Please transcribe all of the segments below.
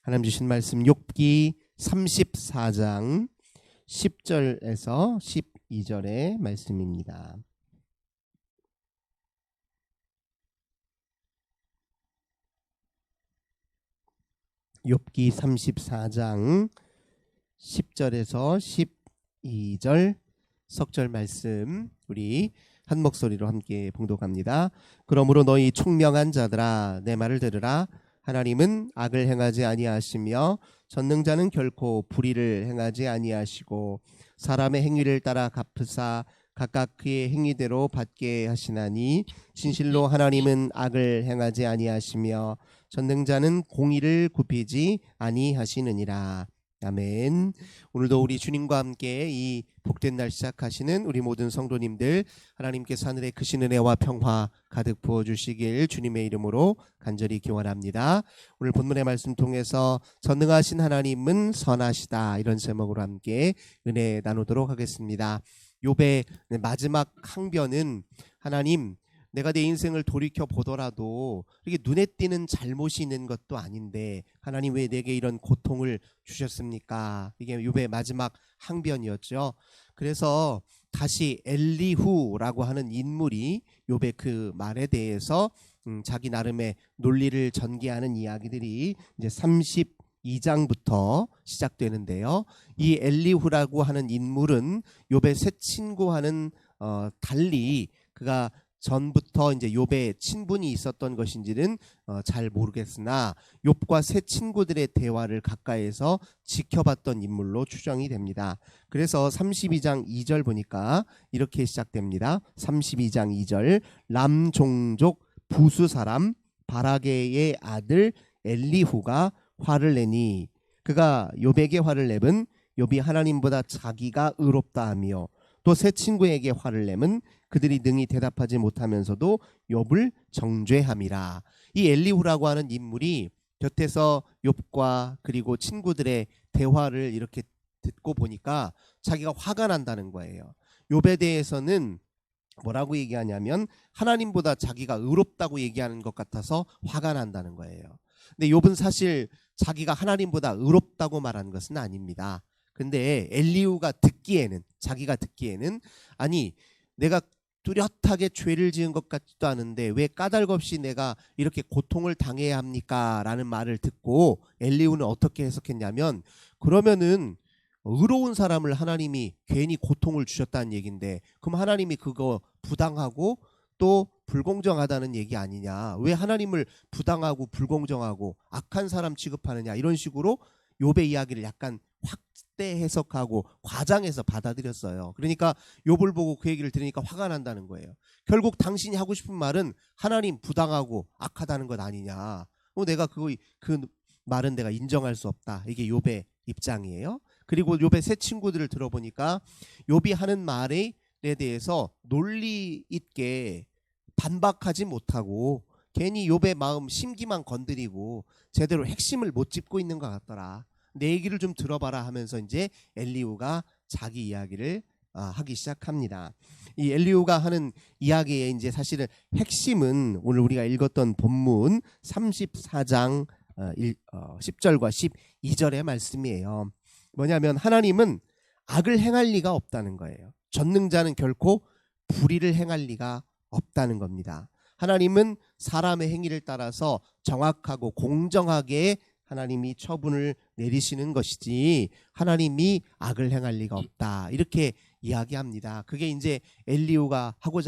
하나님 주신 말씀 욥기 34장 10절에서 12절의 말씀입니다. 욥기 34장 10절에서 12절 석절 말씀 우리 한 목소리로 함께 봉독합니다. 그러므로 너희 총명한 자들아 내 말을 들으라. 하나님은 악을 행하지 아니하시며 전능자는 결코 불의를 행하지 아니하시고 사람의 행위를 따라 갚으사 각각 그의 행위대로 받게 하시나니 진실로 하나님은 악을 행하지 아니하시며 전능자는 공의를 굽히지 아니하시느니라. 아멘. 오늘도 우리 주님과 함께 이 복된 날 시작하시는 우리 모든 성도님들 하나님께서 하늘의 크신 은혜와 평화 가득 부어주시길 주님의 이름으로 간절히 기원합니다. 오늘 본문의 말씀 통해서 전능하신 하나님은 선하시다 이런 제목으로 함께 은혜 나누도록 하겠습니다. 욥의 마지막 항변은 하나님 내가 내 인생을 돌이켜 보더라도 이렇게 눈에 띄는 잘못이 있는 것도 아닌데 하나님 왜 내게 이런 고통을 주셨습니까? 이게 욥의 마지막 항변이었죠. 그래서 다시 엘리후라고 하는 인물이 욥의 그 말에 대해서 자기 나름의 논리를 전개하는 이야기들이 이제 32장부터 시작되는데요. 이 엘리후라고 하는 인물은 욥의 새 친구와는 달리 그가 전부터 이제 욥의 친분이 있었던 것인지는 잘 모르겠으나 욥과 새 친구들의 대화를 가까이에서 지켜봤던 인물로 추정이 됩니다. 그래서 32장 2절 보니까 이렇게 시작됩니다. 32장 2절 람 종족 부수 사람 바라게의 아들 엘리후가 화를 내니 그가 욥에게 화를 내면 욥이 하나님보다 자기가 의롭다 하며 또 새 친구에게 화를 내면 그들이 능히 대답하지 못하면서도 욥을 정죄함이라. 이 엘리후라고 하는 인물이 곁에서 욥과 그리고 친구들의 대화를 이렇게 듣고 보니까 자기가 화가 난다는 거예요. 욥에 대해서는 뭐라고 얘기하냐면 하나님보다 자기가 의롭다고 얘기하는 것 같아서 화가 난다는 거예요. 근데 욥은 사실 자기가 하나님보다 의롭다고 말하는 것은 아닙니다. 근데 엘리후가 듣기에는 자기가 듣기에는 아니 내가 뚜렷하게 죄를 지은 것 같지도 않은데 왜 까닭없이 내가 이렇게 고통을 당해야 합니까? 라는 말을 듣고 엘리후는 어떻게 해석했냐면 그러면은 의로운 사람을 하나님이 괜히 고통을 주셨다는 얘기인데 그럼 하나님이 그거 부당하고 또 불공정하다는 얘기 아니냐? 왜 하나님을 부당하고 불공정하고 악한 사람 취급하느냐? 이런 식으로 욥의 이야기를 약간 확대 해석하고 과장해서 받아들였어요. 그러니까 욥을 보고 그 얘기를 들으니까 화가 난다는 거예요. 결국 당신이 하고 싶은 말은 하나님 부당하고 악하다는 것 아니냐. 내가 그 말은 내가 인정할 수 없다. 이게 욥의 입장이에요. 그리고 욥의 새 친구들을 들어보니까 욥이 하는 말에 대해서 논리 있게 반박하지 못하고 괜히 욥의 마음 심기만 건드리고 제대로 핵심을 못 짚고 있는 것 같더라. 내 얘기를 좀 들어봐라 하면서 이제 엘리후가 자기 이야기를 하기 시작합니다. 이 엘리후가 하는 이야기의 이제 사실은 핵심은 오늘 우리가 읽었던 본문 34장 10절과 12절의 말씀이에요. 뭐냐면 하나님은 악을 행할 리가 없다는 거예요. 전능자는 결코 불의를 행할 리가 없다는 겁니다. 하나님은 사람의 행위를 따라서 정확하고 공정하게 하나님이 처분을 내리시는 것이지 하나님이 악을 행할 리가 없다. 이렇게 이야기합니다. 그게 이제 엘리후가 하고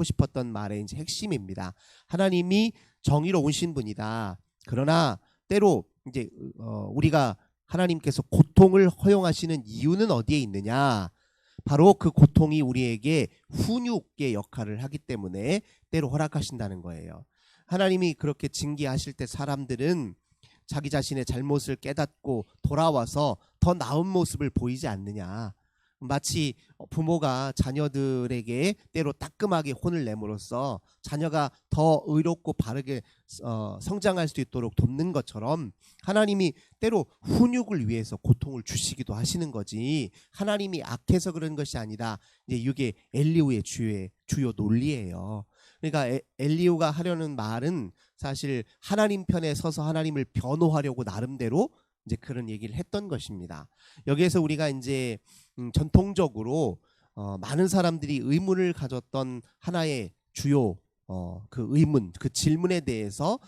싶었던 말의 이제 핵심입니다. 하나님이 정의로우신 분이다. 그러나 때로 이제 우리가 하나님께서 고통을 허용하시는 이유는 어디에 있느냐? 바로 그 고통이 우리에게 훈육의 역할을 하기 때문에 때로 허락하신다는 거예요. 하나님이 그렇게 징계하실 때 사람들은 자기 자신의 잘못을 깨닫고 돌아와서 더 나은 모습을 보이지 않느냐. 마치 부모가 자녀들에게 때로 따끔하게 혼을 내므로써 자녀가 더 의롭고 바르게 성장할 수 있도록 돕는 것처럼 하나님이 때로 훈육을 위해서 고통을 주시기도 하시는 거지 하나님이 악해서 그런 것이 아니라 이제 이게 엘리후의 주요 논리예요. 그러니까 엘리후가 하려는 말은 사실 하나님 편에 서서 하나님을 변호하려고 나름대로 이제 그런 얘기를 했던 것입니다. 여기에서 우리가 이제 전통적으로 많은 사람들이 의문을 가졌던 하나의 주요 그 의문, 그 질문에 대해서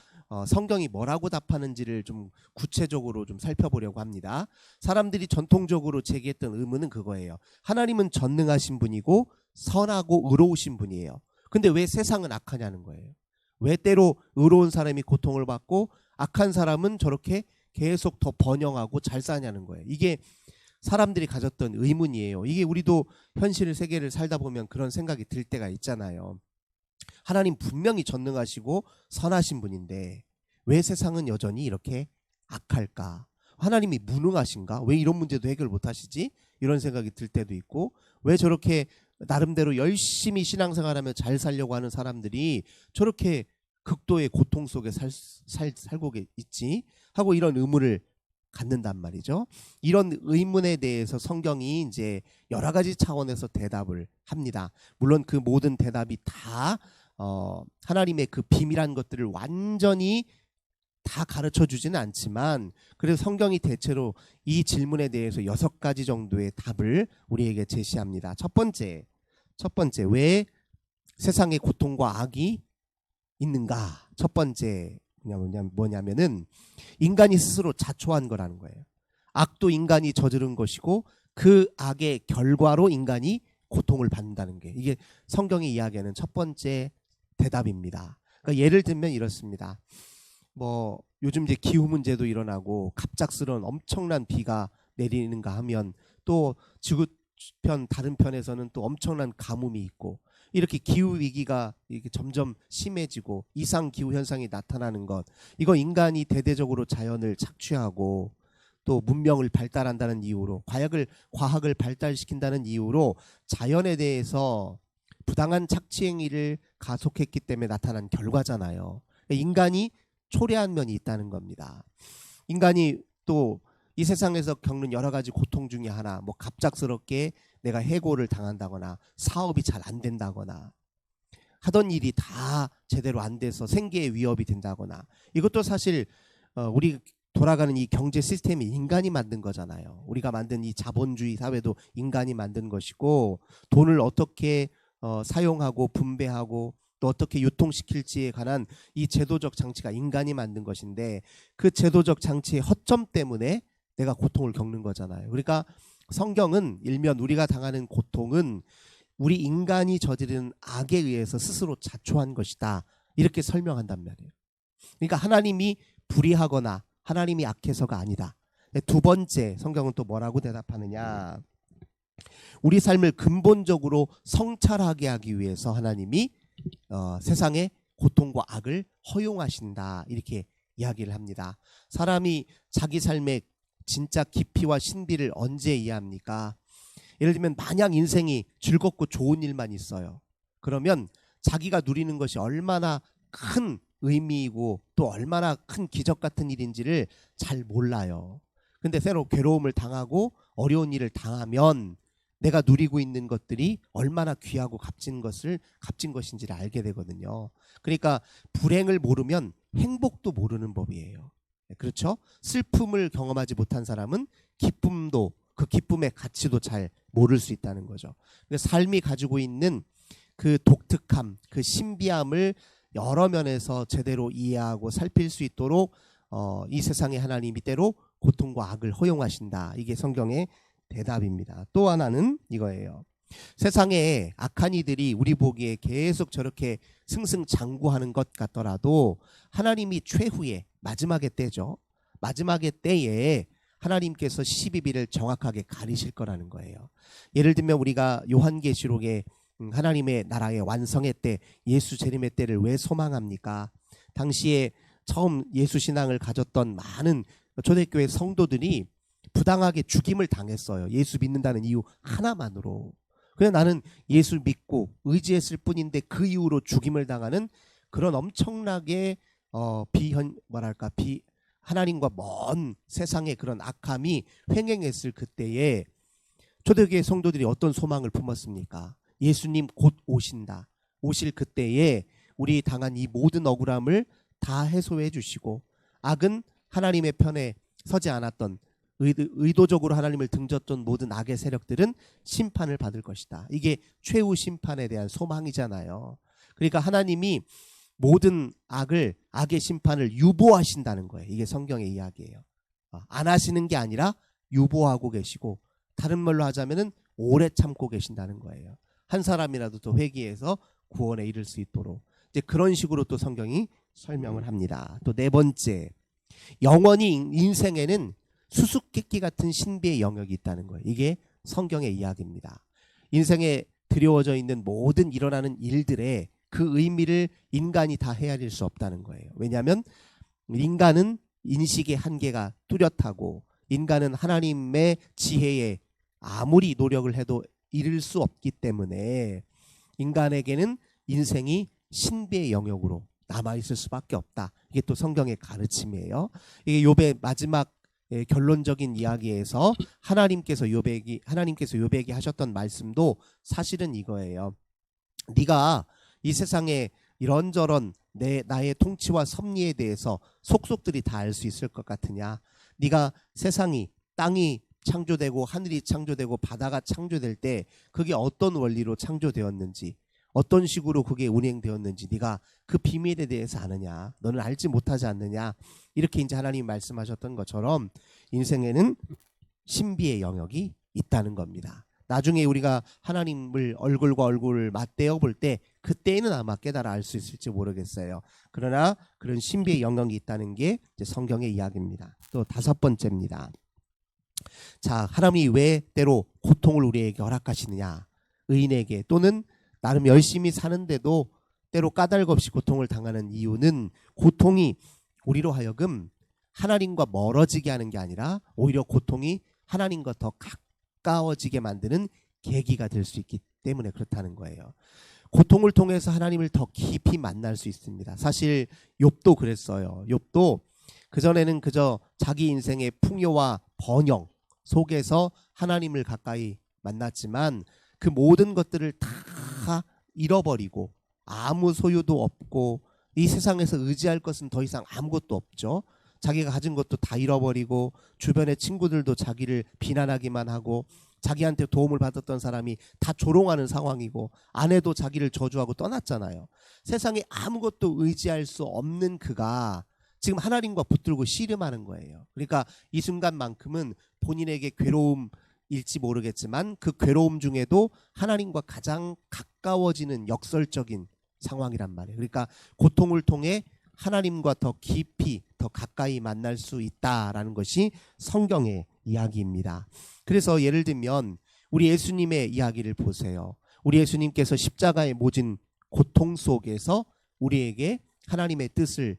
성경이 뭐라고 답하는지를 좀 구체적으로 좀 살펴보려고 합니다. 사람들이 전통적으로 제기했던 의문은 그거예요. 하나님은 전능하신 분이고 선하고 의로우신 분이에요. 근데 왜 세상은 악하냐는 거예요. 왜 때로 의로운 사람이 고통을 받고 악한 사람은 저렇게 계속 더 번영하고 잘 사냐는 거예요. 이게 사람들이 가졌던 의문이에요. 이게 우리도 현실 세계를 살다 보면 그런 생각이 들 때가 있잖아요. 하나님 분명히 전능하시고 선하신 분인데 왜 세상은 여전히 이렇게 악할까? 하나님이 무능하신가? 왜 이런 문제도 해결 못하시지? 이런 생각이 들 때도 있고, 왜 저렇게 나름대로 열심히 신앙생활하며 잘 살려고 하는 사람들이 저렇게 극도의 고통 속에 살고 있지? 하고 이런 의문을 갖는단 말이죠. 이런 의문에 대해서 성경이 이제 여러 가지 차원에서 대답을 합니다. 물론 그 모든 대답이 다 하나님의 그 비밀한 것들을 완전히 다 가르쳐 주지는 않지만, 그래서 성경이 대체로 이 질문에 대해서 6가지 정도의 답을 우리에게 제시합니다. 첫 번째, 왜 세상에 고통과 악이 있는가? 첫 번째 뭐냐면은 인간이 스스로 자초한 거라는 거예요. 악도 인간이 저지른 것이고 그 악의 결과로 인간이 고통을 받는다는 게, 이게 성경이 이야기하는 첫 번째 대답입니다. 그러니까 예를 들면 이렇습니다. 뭐 요즘 이제 기후 문제도 일어나고 갑작스러운 엄청난 비가 내리는가 하면 또 지구편 다른 편에서는 또 엄청난 가뭄이 있고, 이렇게 기후 위기가 이렇게 점점 심해지고 이상 기후 현상이 나타나는 것, 이거 인간이 대대적으로 자연을 착취하고 또 문명을 발달한다는 이유로 과학을 발달시킨다는 이유로 자연에 대해서 부당한 착취 행위를 가속했기 때문에 나타난 결과잖아요. 인간이 초래한 면이 있다는 겁니다. 인간이 또 이 세상에서 겪는 여러 가지 고통 중에 하나, 뭐 갑작스럽게 내가 해고를 당한다거나 사업이 잘 안 된다거나 하던 일이 다 제대로 안 돼서 생계에 위협이 된다거나, 이것도 사실 우리 돌아가는 이 경제 시스템이 인간이 만든 거잖아요. 우리가 만든 이 자본주의 사회도 인간이 만든 것이고, 돈을 어떻게 사용하고 분배하고 또 어떻게 유통시킬지에 관한 이 제도적 장치가 인간이 만든 것인데, 그 제도적 장치의 허점 때문에 내가 고통을 겪는 거잖아요. 그러니까 성경은 일면 우리가 당하는 고통은 우리 인간이 저지른 악에 의해서 스스로 자초한 것이다, 이렇게 설명한단 말이에요. 그러니까 하나님이 불의하거나 하나님이 악해서가 아니다. 두 번째, 성경은 또 뭐라고 대답하느냐? 우리 삶을 근본적으로 성찰하게 하기 위해서 하나님이 세상에 고통과 악을 허용하신다, 이렇게 이야기를 합니다. 사람이 자기 삶의 진짜 깊이와 신비를 언제 이해합니까? 예를 들면 만약 인생이 즐겁고 좋은 일만 있어요. 그러면 자기가 누리는 것이 얼마나 큰 의미이고 또 얼마나 큰 기적 같은 일인지를 잘 몰라요. 근데 새로 괴로움을 당하고 어려운 일을 당하면 내가 누리고 있는 것들이 얼마나 귀하고 값진 것인지를 알게 되거든요. 그러니까 불행을 모르면 행복도 모르는 법이에요. 그렇죠? 슬픔을 경험하지 못한 사람은 기쁨도, 그 기쁨의 가치도 잘 모를 수 있다는 거죠. 삶이 가지고 있는 그 독특함, 그 신비함을 여러 면에서 제대로 이해하고 살필 수 있도록 이 세상에 하나님이 때로 고통과 악을 허용하신다. 이게 성경의 대답입니다. 또 하나는 이거예요. 세상에 악한 이들이 우리 보기에 계속 저렇게 승승장구하는 것 같더라도 하나님이 최후의 마지막의 때죠. 마지막의 때에 하나님께서 시비비를 정확하게 가리실 거라는 거예요. 예를 들면 우리가 요한계시록에 하나님의 나라의 완성의 때, 예수 재림의 때를 왜 소망합니까? 당시에 처음 예수 신앙을 가졌던 많은 초대교회 성도들이 부당하게 죽임을 당했어요. 예수 믿는다는 이유 하나만으로. 그냥 나는 예수 믿고 의지했을 뿐인데 그 이후로 죽임을 당하는 그런 엄청나게 하나님과 먼 세상의 그런 악함이 횡행했을 그때에 초대교회 성도들이 어떤 소망을 품었습니까? 예수님 곧 오신다. 오실 그때에 우리 당한 이 모든 억울함을 다 해소해 주시고 악은 하나님의 편에 서지 않았던 의도적으로 하나님을 등졌던 모든 악의 세력들은 심판을 받을 것이다. 이게 최후 심판에 대한 소망이잖아요. 그러니까 하나님이 모든 악의 심판을 유보하신다는 거예요. 이게 성경의 이야기예요. 안 하시는 게 아니라 유보하고 계시고, 다른 말로 하자면은 오래 참고 계신다는 거예요. 한 사람이라도 더 회개해서 구원에 이를 수 있도록. 이제 그런 식으로 또 성경이 설명을 합니다. 또 네 번째, 영원히 인생에는 수수께끼 같은 신비의 영역이 있다는 거예요. 이게 성경의 이야기입니다. 인생에 드리워져 있는 모든 일어나는 일들의 그 의미를 인간이 다 헤아릴 수 없다는 거예요. 왜냐하면 인간은 인식의 한계가 뚜렷하고, 인간은 하나님의 지혜에 아무리 노력을 해도 이룰 수 없기 때문에 인간에게는 인생이 신비의 영역으로 남아있을 수밖에 없다. 이게 또 성경의 가르침이에요. 이게 욥의 마지막 결론적인 이야기에서 하나님께서 욥에게 하셨던 말씀도 사실은 이거예요. 네가 이 세상에 이런저런 나의 통치와 섭리에 대해서 속속들이 다 알 수 있을 것 같으냐? 네가 세상이, 땅이 창조되고 하늘이 창조되고 바다가 창조될 때 그게 어떤 원리로 창조되었는지, 어떤 식으로 그게 운행되었는지 네가 그 비밀에 대해서 아느냐? 너는 알지 못하지 않느냐? 이렇게 이제 하나님이 말씀하셨던 것처럼 인생에는 신비의 영역이 있다는 겁니다. 나중에 우리가 하나님을 얼굴과 얼굴을 맞대어 볼 때 그때에는 아마 깨달아 알 수 있을지 모르겠어요. 그러나 그런 신비의 영역이 있다는 게 이제 성경의 이야기입니다. 또 다섯 번째입니다. 자, 하나님이 왜 때로 고통을 우리에게 허락하시느냐? 의인에게, 또는 나름 열심히 사는데도 때로 까닭 없이 고통을 당하는 이유는, 고통이 우리로 하여금 하나님과 멀어지게 하는 게 아니라 오히려 고통이 하나님과 더 가까워지게 만드는 계기가 될 수 있기 때문에 그렇다는 거예요. 고통을 통해서 하나님을 더 깊이 만날 수 있습니다. 사실 욥도 그랬어요. 욥도 그전에는 그저 자기 인생의 풍요와 번영 속에서 하나님을 가까이 만났지만 그 모든 것들을 다 잃어버리고 아무 소유도 없고 이 세상에서 의지할 것은 더 이상 아무것도 없죠. 자기가 가진 것도 다 잃어버리고 주변의 친구들도 자기를 비난하기만 하고 자기한테 도움을 받았던 사람이 다 조롱하는 상황이고 아내도 자기를 저주하고 떠났잖아요. 세상에 아무것도 의지할 수 없는 그가 지금 하나님과 붙들고 씨름하는 거예요. 그러니까 이 순간만큼은 본인에게 괴로움일지 모르겠지만 그 괴로움 중에도 하나님과 가장 가까워지는 역설적인 상황이란 말이에요. 그러니까 고통을 통해 하나님과 더 깊이 더 가까이 만날 수 있다라는 것이 성경의 이야기입니다. 그래서 예를 들면 우리 예수님의 이야기를 보세요. 우리 예수님께서 십자가에 모진 고통 속에서 우리에게 하나님의 뜻을,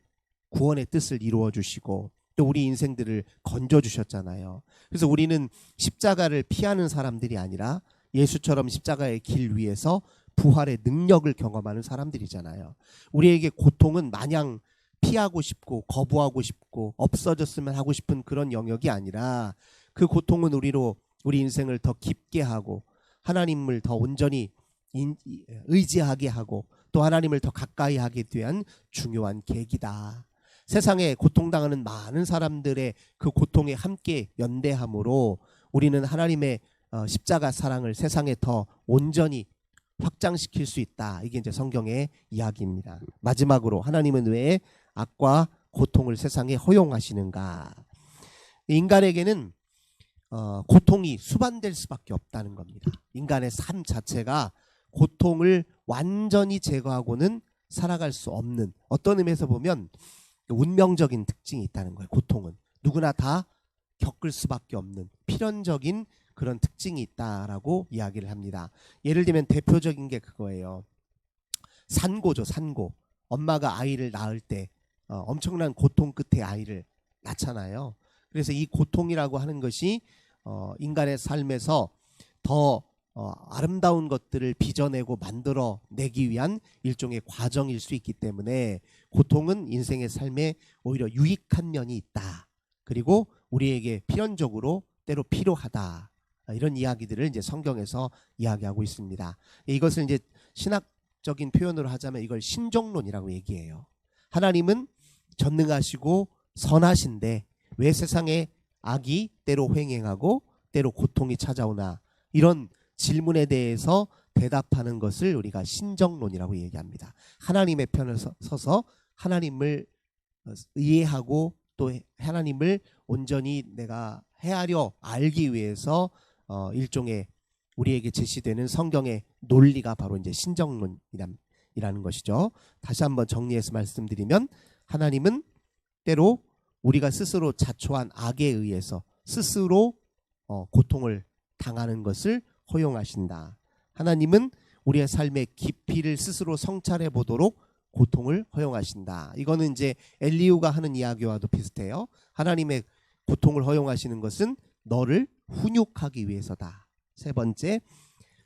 구원의 뜻을 이루어 주시고 또 우리 인생들을 건져 주셨잖아요. 그래서 우리는 십자가를 피하는 사람들이 아니라 예수처럼 십자가의 길 위에서 부활의 능력을 경험하는 사람들이잖아요. 우리에게 고통은 마냥 피하고 싶고 거부하고 싶고 없어졌으면 하고 싶은 그런 영역이 아니라 그 고통은 우리 인생을 더 깊게 하고 하나님을 더 온전히 의지하게 하고 또 하나님을 더 가까이 하게 위한 중요한 계기다. 세상에 고통당하는 많은 사람들의 그 고통에 함께 연대함으로 우리는 하나님의 십자가 사랑을 세상에 더 온전히 확장시킬 수 있다. 이게 이제 성경의 이야기입니다. 마지막으로, 하나님은 왜 악과 고통을 세상에 허용하시는가? 인간에게는 고통이 수반될 수밖에 없다는 겁니다. 인간의 삶 자체가 고통을 완전히 제거하고는 살아갈 수 없는, 어떤 의미에서 보면 운명적인 특징이 있다는 거예요. 고통은 누구나 다 겪을 수밖에 없는 필연적인 그런 특징이 있다라고 이야기를 합니다. 예를 들면 대표적인 게 그거예요. 산고죠. 산고. 엄마가 아이를 낳을 때 엄청난 고통 끝에 아이를 낳잖아요. 그래서 이 고통이라고 하는 것이 인간의 삶에서 더 아름다운 것들을 빚어내고 만들어내기 위한 일종의 과정일 수 있기 때문에 고통은 인생의 삶에 오히려 유익한 면이 있다. 그리고 우리에게 필연적으로 때로 필요하다. 이런 이야기들을 이제 성경에서 이야기하고 있습니다. 이것을 이제 신학적인 표현으로 하자면 이걸 신종론이라고 얘기해요. 하나님은 전능하시고 선하신데 왜 세상에 악이 때로 횡행하고 때로 고통이 찾아오나, 이런 질문에 대해서 대답하는 것을 우리가 신정론이라고 얘기합니다. 하나님의 편을 서서 하나님을 이해하고 또 하나님을 온전히 내가 헤아려 알기 위해서 일종의 우리에게 제시되는 성경의 논리가 바로 이제 신정론이라는 것이죠. 다시 한번 정리해서 말씀드리면, 하나님은 때로 우리가 스스로 자초한 악에 의해서 스스로 고통을 당하는 것을 허용하신다. 하나님은 우리의 삶의 깊이를 스스로 성찰해 보도록 고통을 허용하신다. 이거는 이제 엘리후가 하는 이야기와도 비슷해요. 하나님의 고통을 허용하시는 것은 너를 훈육하기 위해서다. 세 번째,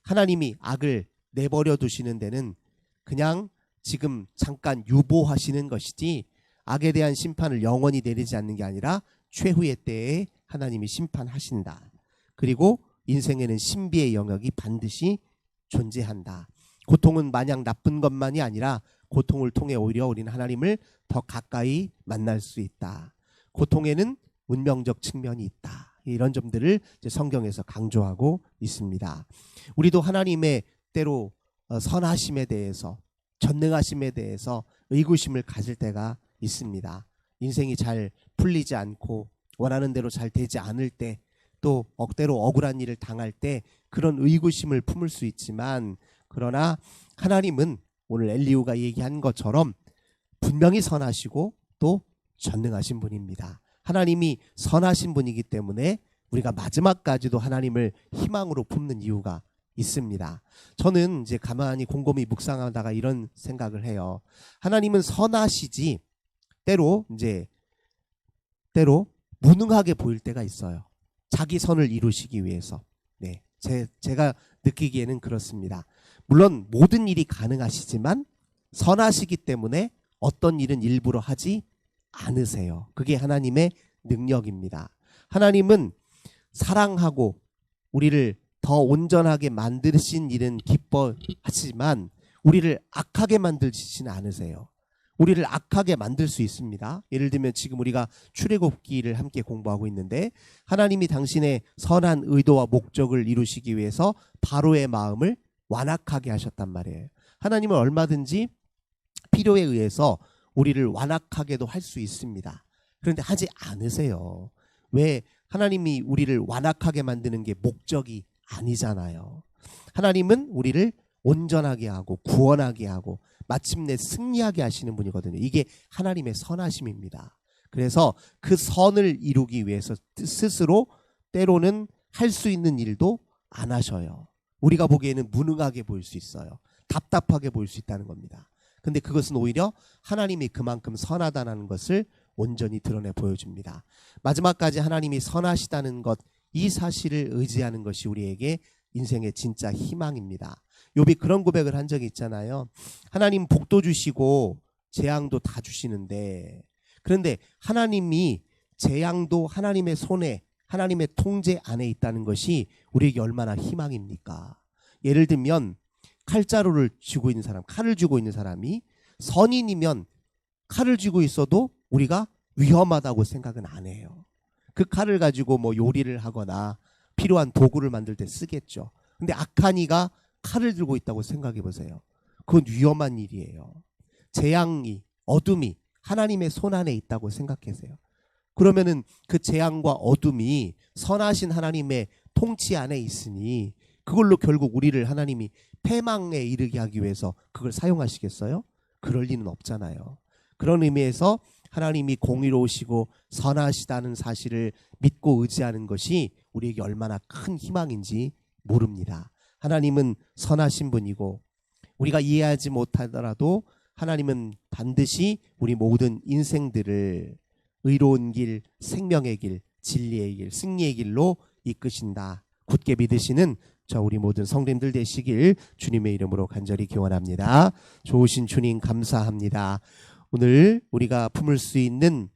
하나님이 악을 내버려 두시는 데는 그냥 지금 잠깐 유보하시는 것이지 악에 대한 심판을 영원히 내리지 않는 게 아니라 최후의 때에 하나님이 심판하신다. 그리고 인생에는 신비의 영역이 반드시 존재한다. 고통은 마냥 나쁜 것만이 아니라 고통을 통해 오히려 우리는 하나님을 더 가까이 만날 수 있다. 고통에는 운명적 측면이 있다. 이런 점들을 이제 성경에서 강조하고 있습니다. 우리도 하나님의 때로 선하심에 대해서, 전능하심에 대해서 의구심을 가질 때가 있습니다. 인생이 잘 풀리지 않고 원하는 대로 잘 되지 않을 때, 또 억대로 억울한 일을 당할 때 그런 의구심을 품을 수 있지만, 그러나 하나님은 오늘 엘리후가 얘기한 것처럼 분명히 선하시고 또 전능하신 분입니다. 하나님이 선하신 분이기 때문에 우리가 마지막까지도 하나님을 희망으로 품는 이유가 있습니다. 저는 이제 가만히 곰곰이 묵상하다가 이런 생각을 해요. 하나님은 선하시지 때로 무능하게 보일 때가 있어요. 자기 선을 이루시기 위해서. 네, 제가 느끼기에는 그렇습니다. 물론 모든 일이 가능하시지만 선하시기 때문에 어떤 일은 일부러 하지 않으세요. 그게 하나님의 능력입니다. 하나님은 사랑하고 우리를 더 온전하게 만드신 일은 기뻐하지만 우리를 악하게 만들지는 않으세요. 우리를 악하게 만들 수 있습니다. 예를 들면 지금 우리가 출애굽기를 함께 공부하고 있는데, 하나님이 당신의 선한 의도와 목적을 이루시기 위해서 바로의 마음을 완악하게 하셨단 말이에요. 하나님은 얼마든지 필요에 의해서 우리를 완악하게도 할 수 있습니다. 그런데 하지 않으세요. 왜? 하나님이 우리를 완악하게 만드는 게 목적이 아니잖아요. 하나님은 우리를 온전하게 하고 구원하게 하고 마침내 승리하게 하시는 분이거든요. 이게 하나님의 선하심입니다. 그래서 그 선을 이루기 위해서 스스로 때로는 할 수 있는 일도 안 하셔요. 우리가 보기에는 무능하게 보일 수 있어요. 답답하게 보일 수 있다는 겁니다. 근데 그것은 오히려 하나님이 그만큼 선하다는 것을 온전히 드러내 보여줍니다. 마지막까지 하나님이 선하시다는 것, 이 사실을 의지하는 것이 우리에게 인생의 진짜 희망입니다. 욥이 그런 고백을 한 적이 있잖아요. 하나님 복도 주시고 재앙도 다 주시는데, 그런데 하나님이 재앙도 하나님의 손에, 하나님의 통제 안에 있다는 것이 우리에게 얼마나 희망입니까? 예를 들면 칼자루를 쥐고 있는 사람, 칼을 쥐고 있는 사람이 선인이면 칼을 쥐고 있어도 우리가 위험하다고 생각은 안 해요. 그 칼을 가지고 뭐 요리를 하거나 필요한 도구를 만들 때 쓰겠죠. 근데 악한 이가 칼을 들고 있다고 생각해 보세요. 그건 위험한 일이에요. 재앙이, 어둠이 하나님의 손 안에 있다고 생각하세요. 그러면은 그 재앙과 어둠이 선하신 하나님의 통치 안에 있으니 그걸로 결국 우리를 하나님이 패망에 이르게 하기 위해서 그걸 사용하시겠어요? 그럴 리는 없잖아요. 그런 의미에서 하나님이 공의로우시고 선하시다는 사실을 믿고 의지하는 것이 우리에게 얼마나 큰 희망인지 모릅니다. 하나님은 선하신 분이고 우리가 이해하지 못하더라도 하나님은 반드시 우리 모든 인생들을 의로운 길, 생명의 길, 진리의 길, 승리의 길로 이끄신다. 굳게 믿으시는 저 우리 모든 성도님들 되시길 주님의 이름으로 간절히 기원합니다. 좋으신 주님 감사합니다. 오늘 우리가 품을 수 있는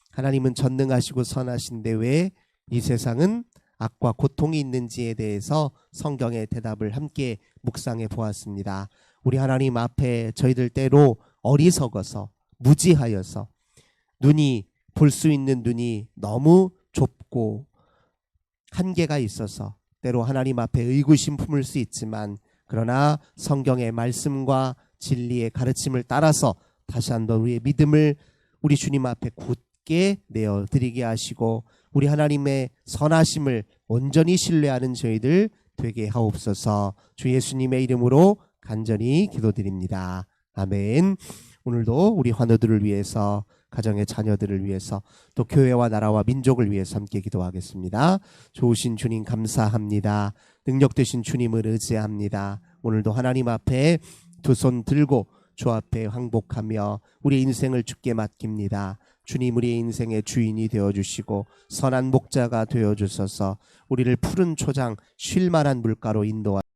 하나님은 전능하시고 선하신데 왜 이 세상은 악과 고통이 있는지에 대해서 성경의 대답을 함께 묵상해 보았습니다. 우리 하나님 앞에 저희들 때로 어리석어서 무지하여서 눈이 볼 수 있는 눈이 너무 좁고 한계가 있어서 때로 하나님 앞에 의구심 품을 수 있지만, 그러나 성경의 말씀과 진리의 가르침을 따라서 다시 한번 우리의 믿음을 우리 주님 앞에 굳게 내어드리게 하시고 우리 하나님의 선하심을 온전히 신뢰하는 저희들 되게 하옵소서. 주 예수님의 이름으로 간절히 기도드립니다. 아멘. 오늘도 우리 환우들을 위해서, 가정의 자녀들을 위해서, 또 교회와 나라와 민족을 위해서 함께 기도하겠습니다. 좋으신 주님 감사합니다. 능력 되신 주님을 의지합니다. 오늘도 하나님 앞에 두 손 들고 주 앞에 항복하며 우리 인생을 주께 맡깁니다. 주님, 우리의 인생의 주인이 되어주시고 선한 목자가 되어주셔서 우리를 푸른 초장 쉴만한 물가로 인도하